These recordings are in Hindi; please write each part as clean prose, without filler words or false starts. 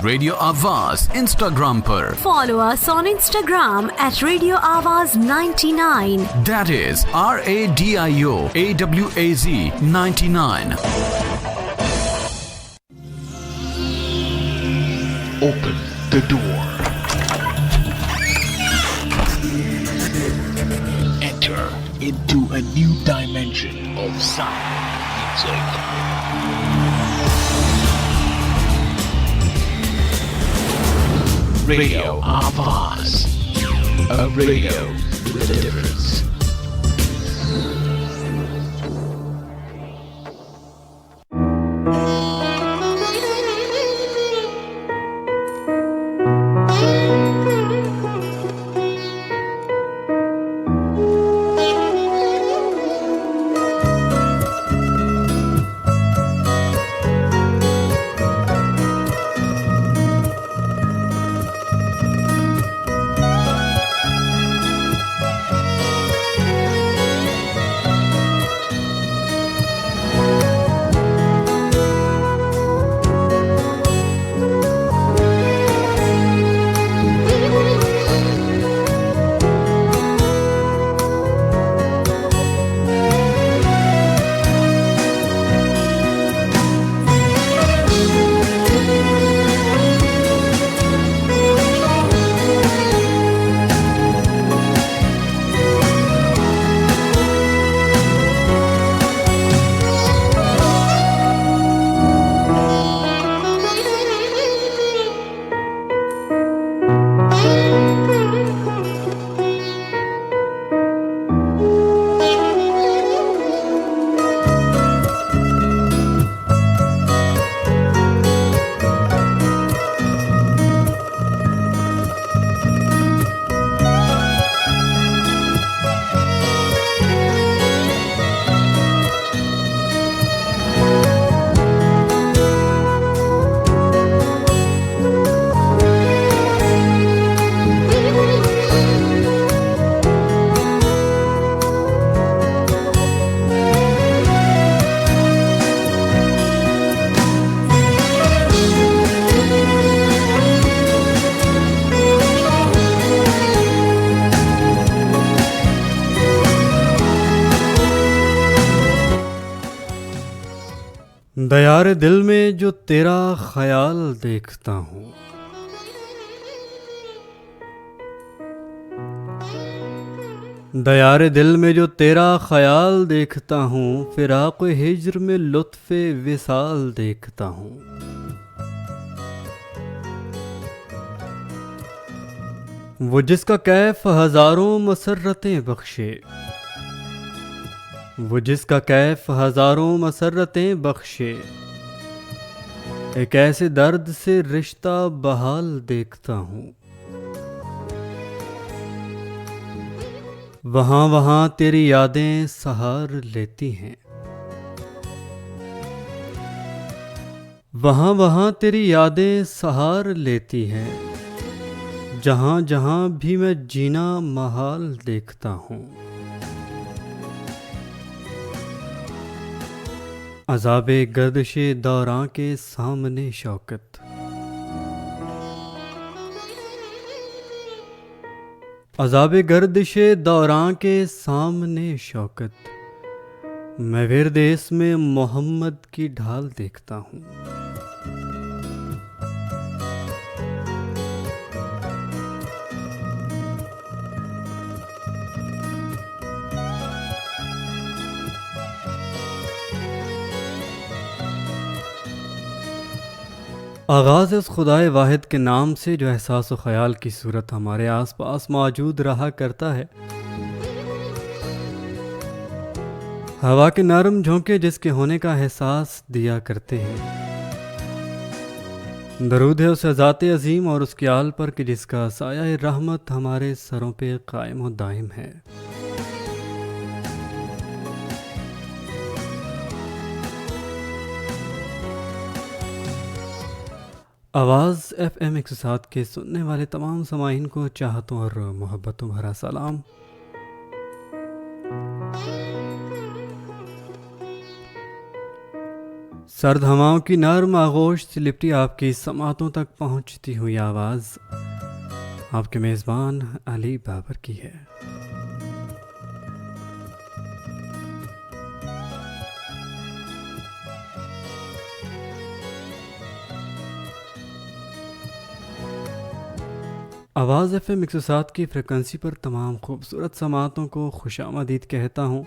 रेडियो आवाज इंस्टाग्राम पर। Follow us on Instagram at Radio Awaz 99. That is RADIOAWAZ 99. Open the door. Enter into a new dimension of sound music. Radio Awaz. A radio with a difference. Diyar-e दिल में जो तेरा ख्याल देखता हूँ, दयारे दिल में जो तेरा ख्याल देखता हूँ, फिराक़ हिज्र में लुत्फ़े विसाल देखता हूँ। वो जिसका कैफ हज़ारों मसर्रतें बख्शे, वो जिसका कैफ हज़ारों मसर्रतें बख्शे, एक ऐसे दर्द से रिश्ता बहाल देखता हूँ। वहाँ वहाँ तेरी यादें सहार लेती हैं, वहाँ वहाँ तेरी यादें सहार लेती हैं, जहाँ जहाँ भी मैं जीना महाल देखता हूँ। अज़ाबे गर्दिशे दौरां के सामने शौकत, अज़ाबे गर्दिशे दौरां के सामने शौकत, मैं विरदेस में मोहम्मद की ढाल देखता हूँ। आगाज़ इस खुदाए वाहिद के नाम से जो एहसास व ख़याल की सूरत हमारे आस पास मौजूद रहा करता है। हवा के नरम झोंके जिसके होने का एहसास दिया करते हैं। दरूद है उस ज़ाते अज़ीम और उसके आल पर कि जिसका साया रहमत हमारे सरों पे कायम व दायम है। आवाज़ FM 107 के सुनने वाले तमाम समाईन को चाहतों और मोहब्बतों भरा सलाम। सर्द हवाओं की नर्म आगोश से लिपटी आपकी समातों तक पहुंचती हुई आवाज़ आपके मेज़बान अली बाबर की है। आवाज़ FM 107 की फ्रिक्वेंसी पर तमाम खूबसूरत समातों को खुशामदीद कहता हूँ।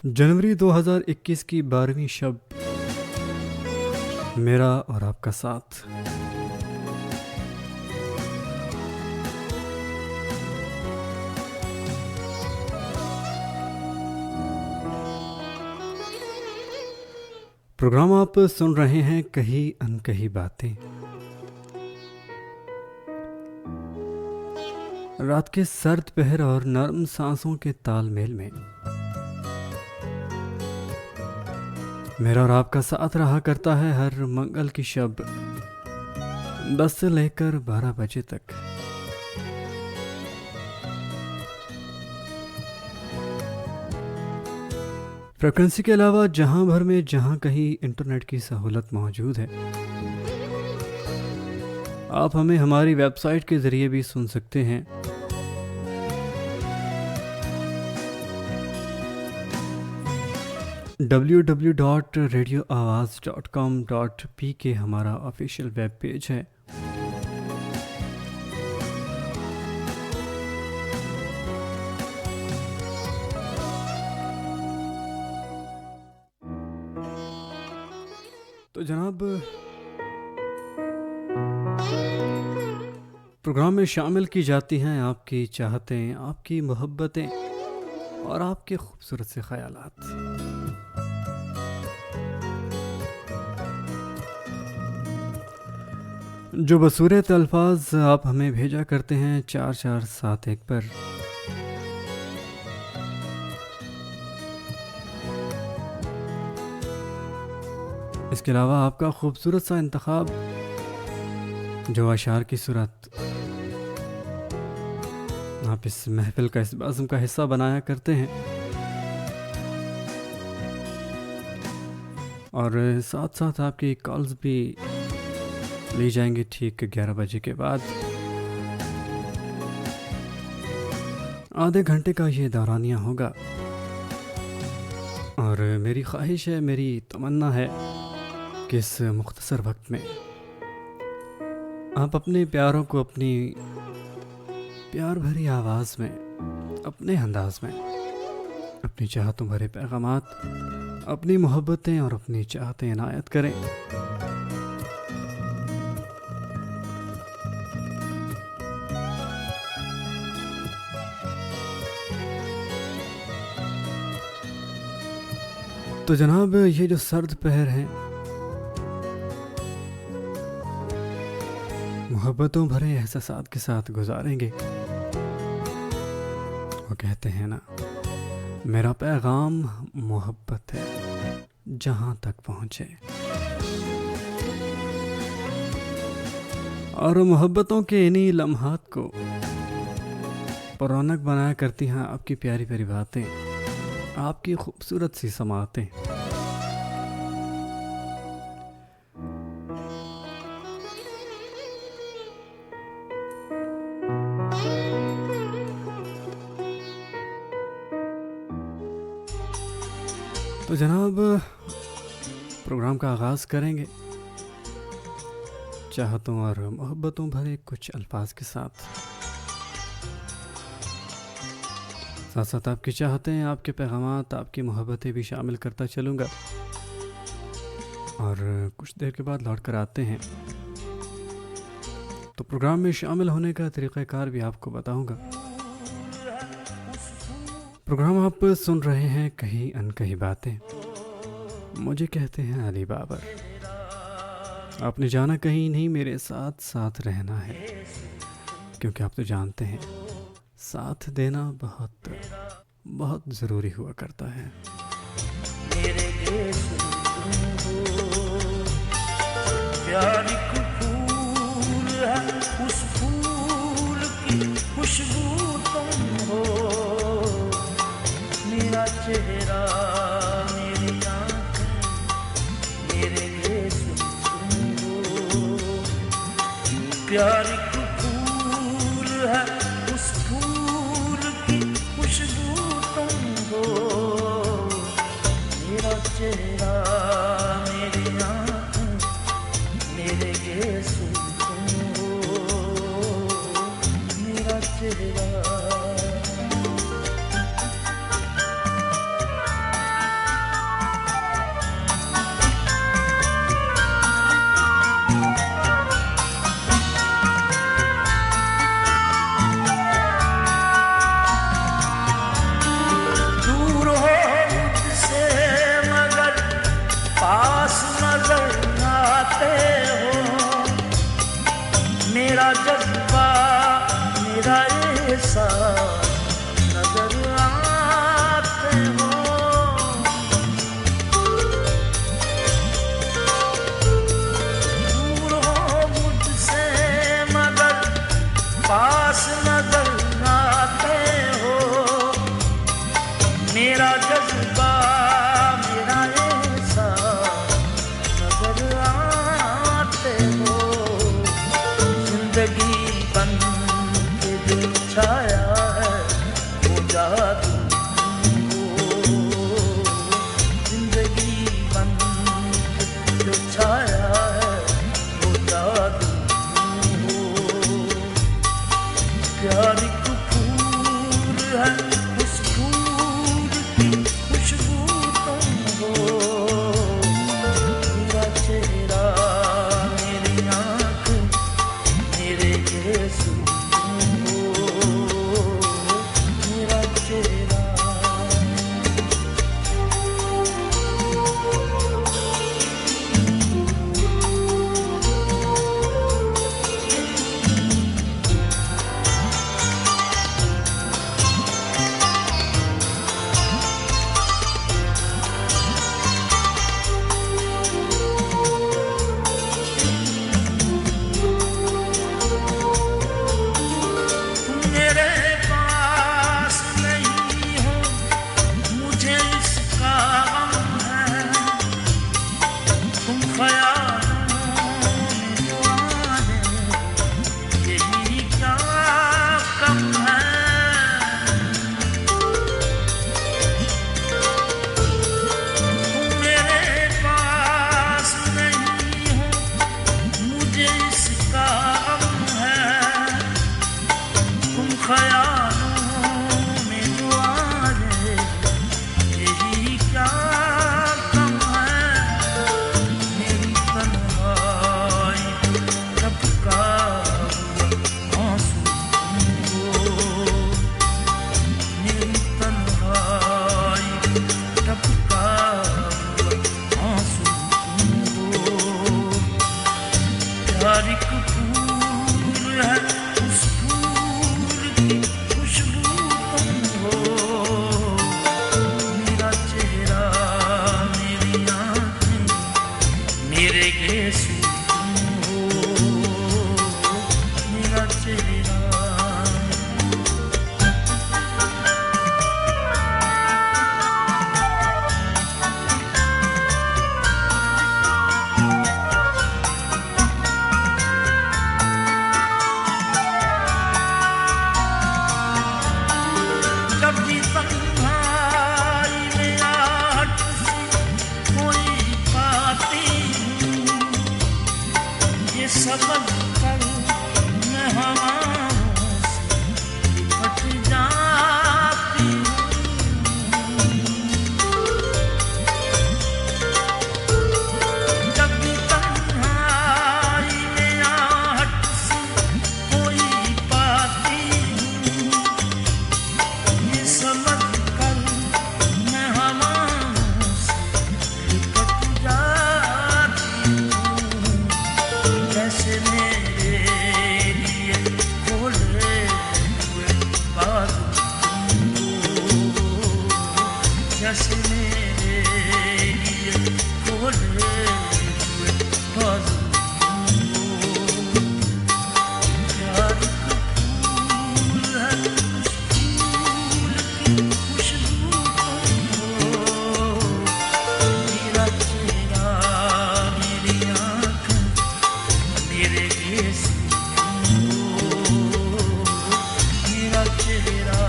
जनवरी 2021 की 12वीं शब, मेरा और आपका साथ। प्रोग्राम आप सुन रहे हैं कही अनकही बातें। रात के सर्द पहर और नरम सांसों के तालमेल में मेरा और आपका साथ रहा करता है हर मंगल की शब 10 से लेकर 12 बजे तक। फ्रिक्वेंसी के अलावा जहां भर में जहां कहीं इंटरनेट की सहूलत मौजूद है, आप हमें हमारी वेबसाइट के जरिए भी सुन सकते हैं। www.radioawaz.com.pk हमारा ऑफिशियल वेब पेज है। तो जनाब, प्रोग्राम में शामिल की जाती हैं आपकी चाहतें, आपकी मोहब्बतें और आपके खूबसूरत से ख्यालात। जो बसूरत अल्फाज आप हमें भेजा करते हैं 4471 पर। इसके अलावा आपका खूबसूरत सा इंतखाब जो अशार की सूरत आप इस महफिल का, इस बाज़म का हिस्सा बनाया करते हैं, और साथ साथ आपकी कॉल्स भी ली जाएंगी ठीक 11 बजे के बाद। आधे घंटे का ये दौरानिया होगा और मेरी ख्वाहिश है, मेरी तमन्ना है कि इस मुख्तसर वक्त में आप अपने प्यारों को अपनी प्यार भरी आवाज़ में, अपने अंदाज में, अपनी चाहतों भरे पैगामात, अपनी मोहब्बतें और अपनी चाहतें इनायत करें। तो जनाब, ये जो सर्द पहर हैं, मोहब्बतों भरे एहसासात के साथ गुजारेंगे। वो कहते हैं ना, मेरा पैगाम मोहब्बत है जहां तक पहुंचे। और मोहब्बतों के इन्हीं लम्हात को रौनक बनाया करती हैं आपकी प्यारी प्यारी बातें, आपकी खूबसूरत सी समातें। तो जनाब, प्रोग्राम का आगाज़ करेंगे चाहतों और मोहब्बतों भरे कुछ अल्फाज के साथ। साथ साथ आपकी चाहतें, आपके पैगामात, आपकी मोहब्बतें भी शामिल करता चलूँगा और कुछ देर के बाद लौट कर आते हैं तो प्रोग्राम में शामिल होने का तरीक़ाकार भी आपको बताऊँगा। प्रोग्राम आप सुन रहे हैं कहीं अनकही बातें। मुझे कहते हैं अली बाबर। आपने जाना कहीं नहीं, मेरे साथ साथ रहना है, क्योंकि आप तो जानते हैं साथ देना बहुत बहुत ज़रूरी हुआ करता है। मेरे देश प्यार एक फूल है, उस फूल खुशबू तुम हो, मेरा चेहरा मेरी आंखें मेरे यीशु तुम हो। प्यार एक फूल है, उस फूल की खुशबू तुम हो, मेरा चेहरा मेरी आंखें मेरे यीशु तुम हो, मेरा चेहरा। दूर हो मुझसे मगर पास नजर आते हो, मेरा जज्बा मेरा एहसास नजर आते हो। दूर हो मुझसे मगर पास नजर आते हो, मेरा जज्बा मेरा एहसास नजर आते हो। जिंदगी बन के दिल छाया है वो जादू हो, जिंदगी बन के दिल छाया है वो जादू हो। प्यार एक फूल है, उस फूल की खुशबू तुम हो, मेरा चेहरा मेरी आंखें मेरे यीशु तुम हो, मेरा चेहरा। मेरा चेहरा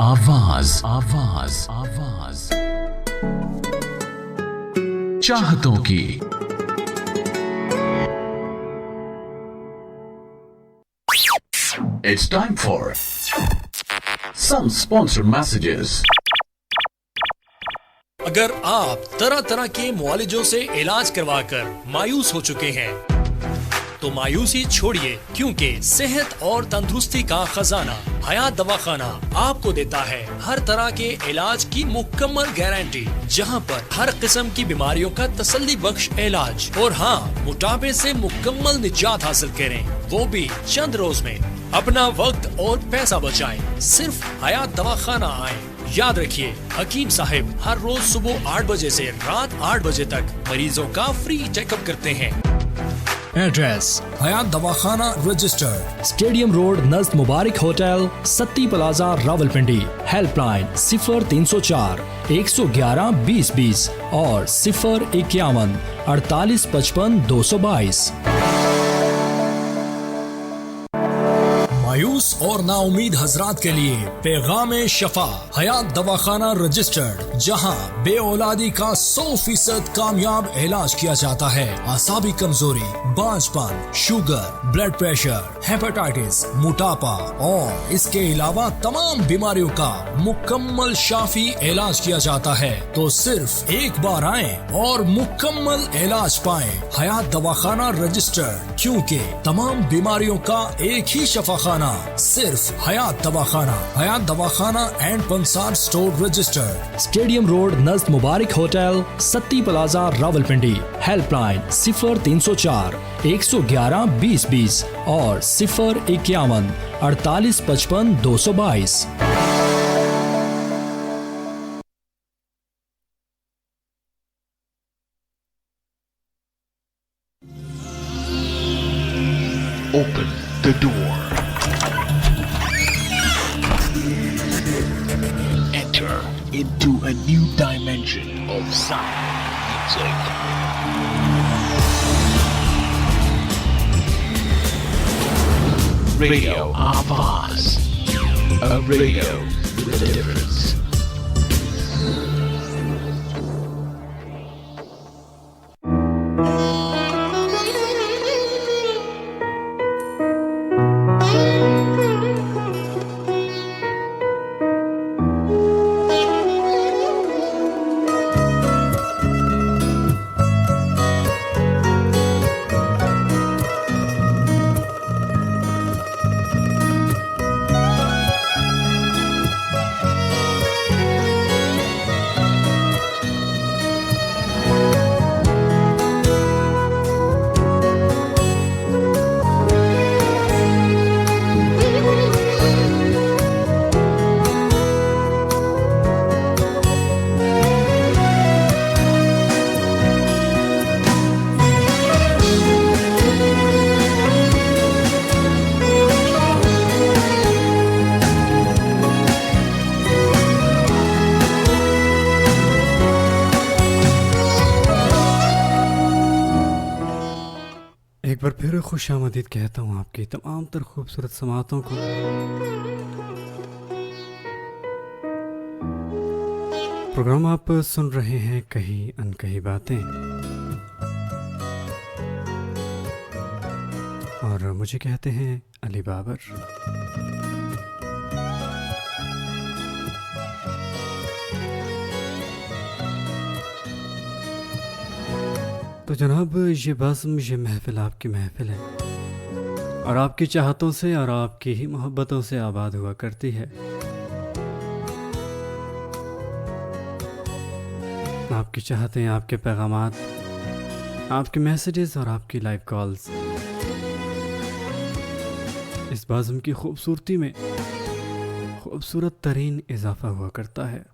आवाज आवाज आवाज चाहतों की। It's time for some sponsored messages. अगर आप तरह तरह के मुआलिजों से इलाज करवाकर मायूस हो चुके हैं तो मायूसी छोड़िए, क्योंकि सेहत और तंदुरुस्ती का खजाना हयात दवाखाना आपको देता है हर तरह के इलाज की मुकम्मल गारंटी, जहां पर हर किस्म की बीमारियों का तसल्ली बख्श इलाज और हाँ, मोटापे से मुकम्मल निजात हासिल करें, वो भी चंद रोज में। अपना वक्त और पैसा बचाएं, सिर्फ हयात दवाखाना आएं। याद रखिए, हकीम साहिब हर रोज सुबह 8 बजे से रात 8 बजे तक मरीजों का फ्री चेकअप करते हैं। Address Hayat Dawakhana registered, stadium road नज़द Mubarak hotel, Satti plaza, Rawalpindi. Helpline 0304 111 2020 और 051 48 55 222। मायूस और नाउमीद हजरात के लिए पैगाम शफा हयात दवाखाना रजिस्टर्ड, जहां बे औलादी का 100% कामयाब इलाज किया जाता है। आसाबी कमजोरी, बांझपन, शुगर, ब्लड प्रेशर, हेपेटाइटिस, मोटापा और इसके अलावा तमाम बीमारियों का मुकम्मल शाफी इलाज किया जाता है। तो सिर्फ एक बार आएं और मुकम्मल इलाज पाएं। हयात दवाखाना रजिस्टर्ड, क्योंकि तमाम बीमारियों का एक ही शफाखाना, सिर्फ हयात Dawakhana. Hayat Dawakhana and Pansar store registered, stadium road नज़द Mubarak hotel, Satti plaza, Rawalpindi. Helpline 0304 111 2020 और 051 48 55 222। Open the door. Enter into a new dimension of sound music. Radio Avaz. A radio with a difference. एक बार फिर खुशामदीद कहता हूँ आपकी तमाम तर खूबसूरत समातों को। प्रोग्राम आप सुन रहे हैं कहीं अनकही बातें, और मुझे कहते हैं अली बाबर। तो जनाब, ये बाज़म, ये महफ़िल आपकी महफ़िल है और आपकी चाहतों से और आपकी ही मोहब्बतों से आबाद हुआ करती है। आपकी चाहतें, आपके पैगामात, आपके मैसेजेस और आपकी लाइव कॉल्स इस बाज़म की खूबसूरती में खूबसूरत तरीन इजाफा हुआ करता है।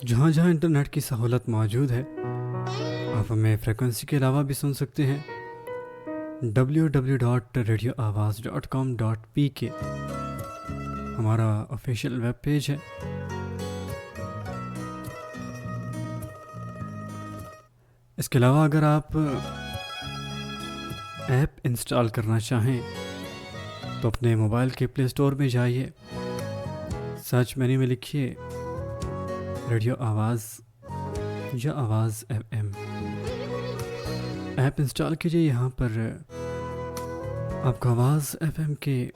जहाँ जहाँ इंटरनेट की सहूलत मौजूद है आप हमें फ्रिक्वेंसी के अलावा भी सुन सकते हैं। www.radioawaz.com.pk हमारा ऑफिशियल वेब पेज है। इसके अलावा अगर आप ऐप इंस्टॉल करना चाहें तो अपने मोबाइल के प्ले स्टोर में जाइए, सर्च मेन्यू में लिखिए रेडियो आवाज़ या आवाज़ FM, ऐप इंस्टॉल कीजिए। यहाँ पर आपको आवाज़ FM के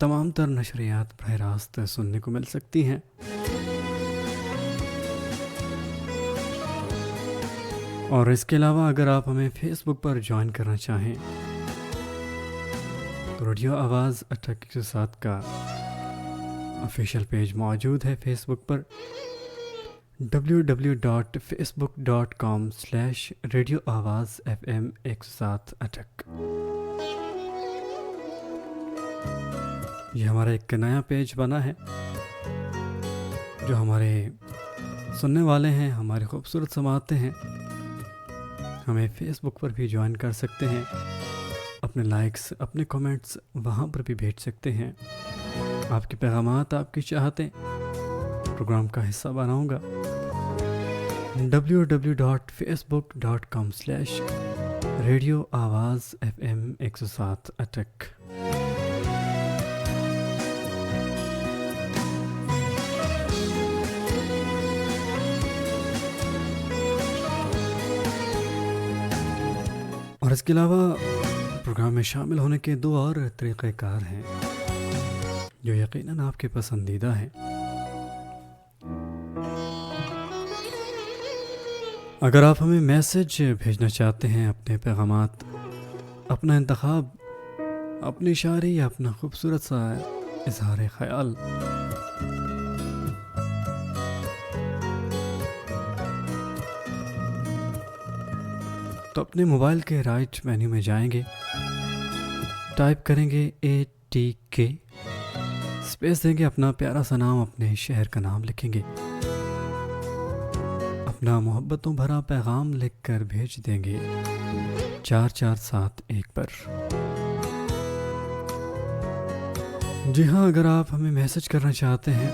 तमाम तर नशरियात बराह रास्त सुनने को मिल सकती हैं। और इसके अलावा अगर आप हमें फेसबुक पर ज्वाइन करना चाहें तो रेडियो आवाज़ 107 का ऑफिशियल पेज मौजूद है फेसबुक पर, www.facebook.com/radioawazfm 107 ये हमारा एक नया पेज बना है। जो हमारे सुनने वाले हैं, हमारे खूबसूरत समाते हैं, हमें फेसबुक पर भी ज्वाइन कर सकते हैं। अपने लाइक्स, अपने कमेंट्स वहाँ पर भी भेज सकते हैं। आपके पैगामात, आपकी चाहतें प्रोग्राम का हिस्सा बनाऊंगा। www.facebook.com/radioawazfm 107 और इसके अलावा प्रोग्राम में शामिल होने के दो और तरीक़ेकार हैं जो यकीनन आपके पसंदीदा हैं। अगर आप हमें मैसेज भेजना चाहते हैं, अपने पैगामात, अपना इंतखाब, अपनी शायरी या अपना खूबसूरत सा इजहार ख्याल तो अपने मोबाइल के राइट मेन्यू में जाएंगे, टाइप करेंगे ATK, स्पेस देंगे, अपना प्यारा सा नाम, अपने शहर का नाम लिखेंगे, अपना मोहब्बतों भरा पैगाम लिखकर भेज देंगे 4471 पर। जी हाँ, अगर आप हमें मैसेज करना चाहते हैं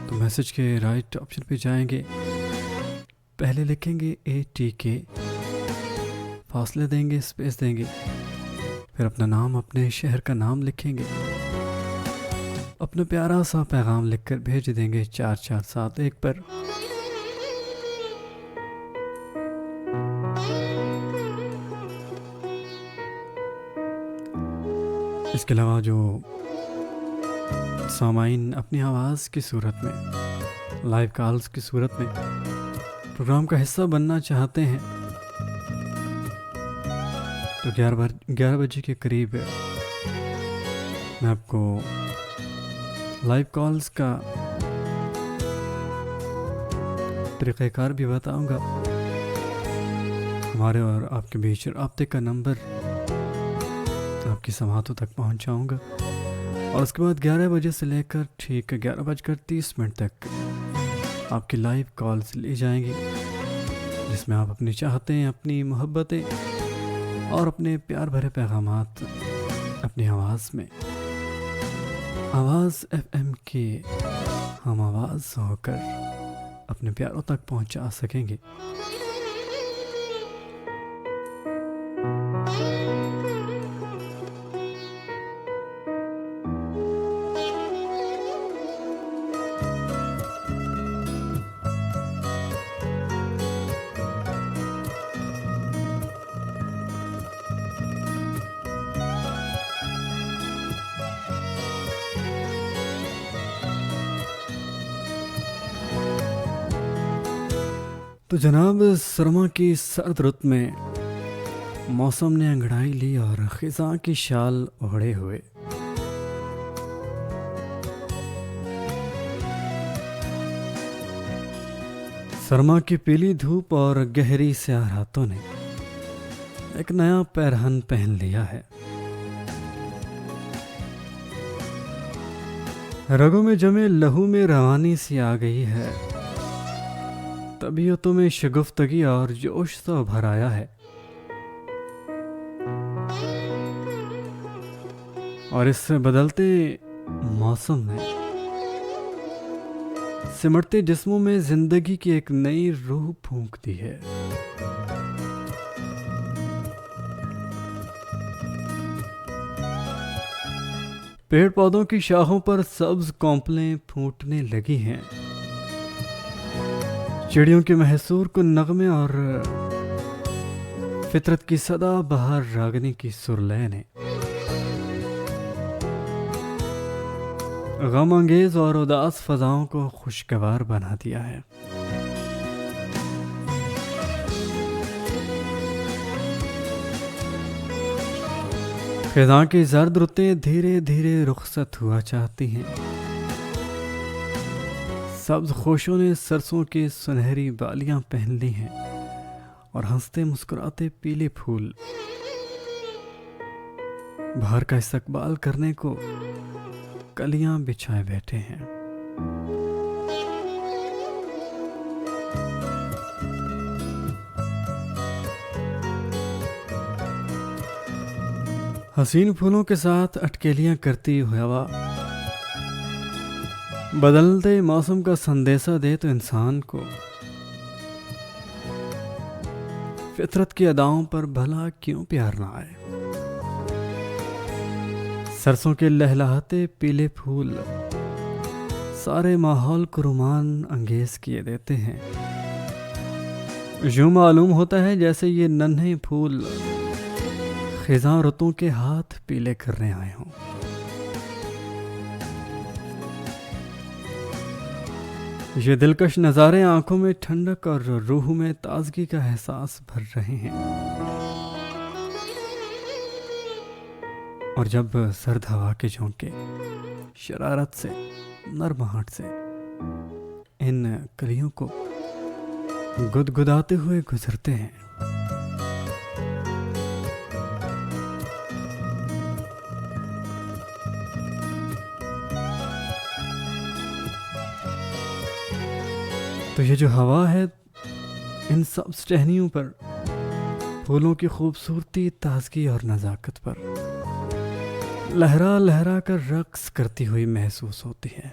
तो मैसेज के राइट ऑप्शन पे जाएंगे, पहले लिखेंगे ATK, फासले देंगे, स्पेस देंगे, फिर अपना नाम, अपने शहर का नाम लिखेंगे, अपना प्यारा सा पैगाम लिखकर भेज देंगे 4471 पर। इसके अलावा जो सामाइन अपनी आवाज़ की सूरत में, लाइव कॉल्स की सूरत में प्रोग्राम का हिस्सा बनना चाहते हैं तो 11 बजे के करीब मैं आपको लाइव कॉल्स का तरीक़ेकार भी बताऊंगा। हमारे और आपके बीच राब्ते का नंबर आपकी समातों तक पहुंचाऊंगा और उसके बाद 11 बजे से लेकर ठीक 11:30 तक आपकी लाइव कॉल्स ली जाएंगी, जिसमें आप अपनी चाहतें, अपनी मोहब्बतें और अपने प्यार भरे पैगामात अपनी आवाज़ में, आवाज़ FM की हम आवाज़ होकर अपने प्यारों तक पहुंचा सकेंगे। तो जनाब, सरमा की सर्द रुत में मौसम ने अंगड़ाई ली और खिज़ां की शाल ओढ़े हुए सरमा की पीली धूप और गहरी स्याह रातों ने एक नया पैरहन पहन लिया है। रगों में जमे लहू में रवानी सी आ गई है, तबीयतों में शगुफ्तगी और जोश सा भर आया है। और इस बदलते मौसम में सिमटते जिस्मों में जिंदगी की एक नई रूह फूंकती है। पेड़ पौधों की शाखों पर सब्ज कौंपलें फूटने लगी हैं। चिड़ियों के महसूर को नगमे और फितरत की सदा बहार रागनी की सुरलय ने गम अंगेज और उदास फजाओं को खुशगवार बना दिया है। खिज़ां की जर्द रुतें धीरे धीरे रुखसत हुआ चाहती हैं। सब्ज खोशों ने सरसों की सुनहरी बालियां पहन ली हैं और हंसते मुस्कुराते पीले फूल बाहर का इस्तकबाल करने को कलियां बिछाए बैठे हैं। हसीन फूलों के साथ अटकेलियां करती हुई हवा बदलते मौसम का संदेशा दे तो इंसान को फितरत की अदाओं पर भला क्यों प्यार ना आए। सरसों के लहलहाते पीले फूल सारे माहौल को रुमान अंगेज किए देते हैं। यूं मालूम होता है जैसे ये नन्हे फूल खिज़ां रुतों के हाथ पीले करने आए हों। ये दिलकश नज़ारे आंखों में ठंडक और रूह में ताजगी का एहसास भर रहे हैं। और जब सर्द हवा के झोंके शरारत से नरमाहट से इन कलियों को गुदगुदाते हुए गुजरते हैं, तो ये जो हवा है इन सब टहनियों पर फूलों की खूबसूरती, ताजगी और नज़ाकत पर लहरा लहरा कर रक्स करती हुई महसूस होती है।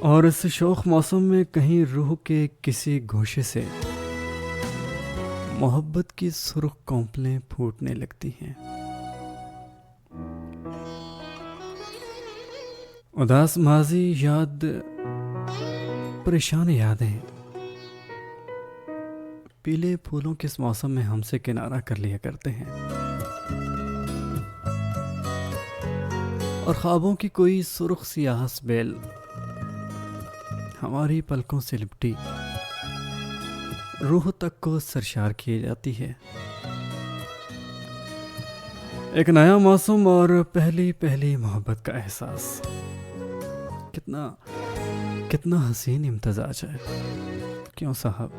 और इस शोख मौसम में कहीं रूह के किसी गोशे से मोहब्बत की सुर्ख कौंपलें फूटने लगती हैं। उदास माजी याद, परेशान यादें पीले फूलों के इस मौसम में हमसे किनारा कर लिया करते हैं। और ख्वाबों की कोई सुर्ख सियाह बेल हमारी पलकों से लिपटी रूह तक को सरशार किए जाती है। एक नया मौसम और पहली पहली मोहब्बत का एहसास, कितना कितना हसीन इम्तजाज है। क्यों साहब,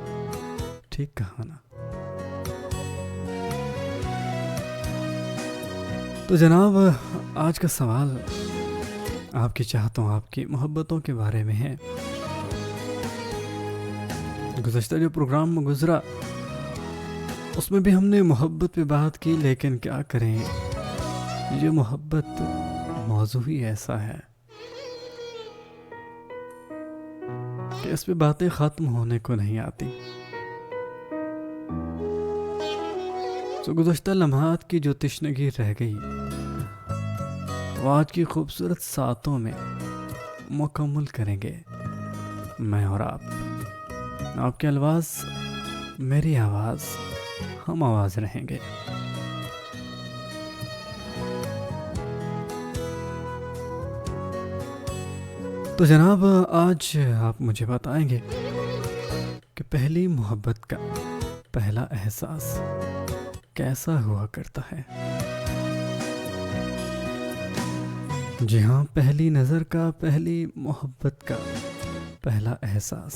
ठीक कहा ना। तो जनाब, आज का सवाल आपकी चाहतों, आपकी मोहब्बतों के बारे में है। गुज़श्ता जो प्रोग्राम में गुजरा उसमें भी हमने मोहब्बत पे बात की, लेकिन क्या करें, ये मोहब्बत मौजू ही ऐसा है कि इस पे बातें ख़त्म होने को नहीं आती। तो गुज़श्ता लम्हात की जो तशनगी रह गई वो आज की खूबसूरत सातों में मुकम्मल करेंगे मैं और आप। आपके अल्फाज मेरी आवाज़, हम आवाज़ रहेंगे। तो जनाब, आज आप मुझे बताएंगे कि पहली मोहब्बत का पहला एहसास कैसा हुआ करता है। जी हाँ, पहली नज़र का, पहली मोहब्बत का पहला एहसास।